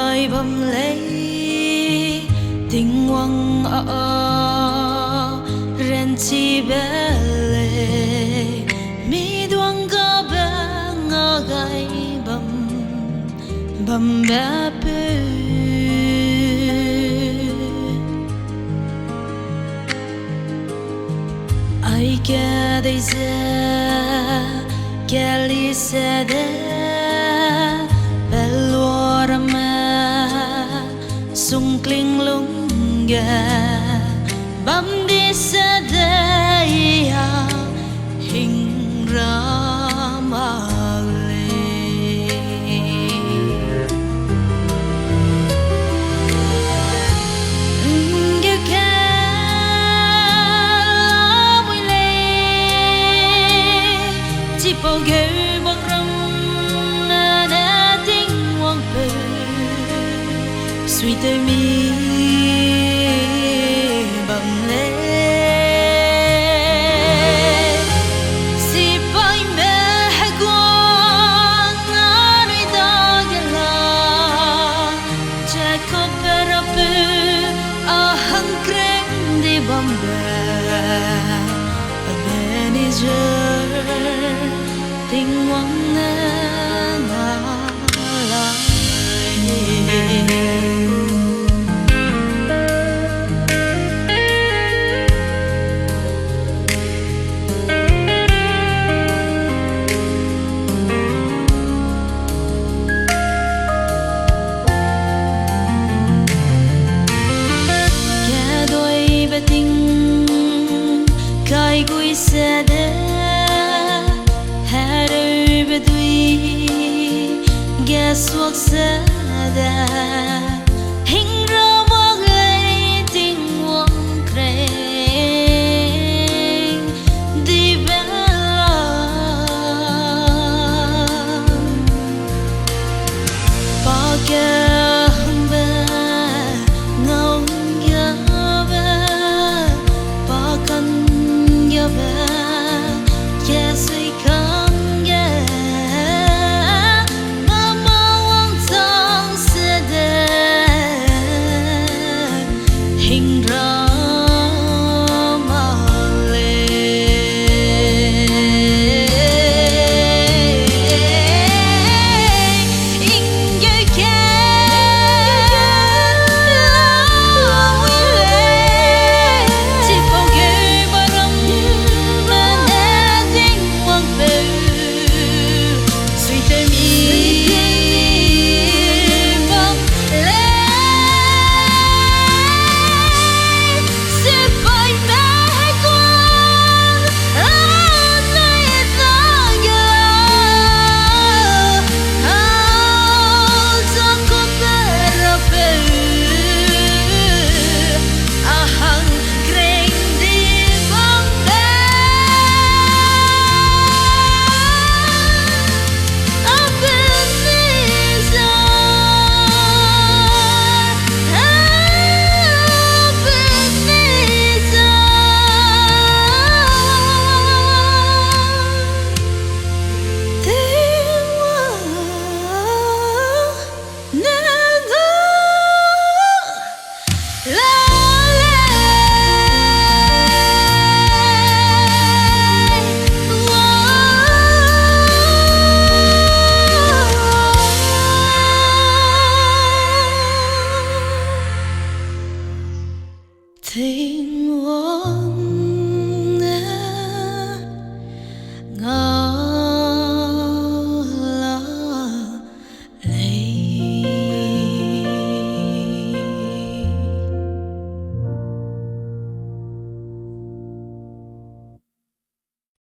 ai bầm lấy tình hoang ren chi belle mi duang ga ba nga gai bầm ba pe ai ke dei ze kelly said sung kling lung ga bam đi sa đây hình ra ma le nghe ca mùi lê chỉ bao ghé băng râm đã tiếng hoang bờ suy tới mi bằng lệ si bay mẹ hay quang ngã nơi ta gần là trái có bờ ra bờ à hăng kren đi bom bè Ebenezer tình hoang na la kai gui sa de ha de bedui ga suak sa da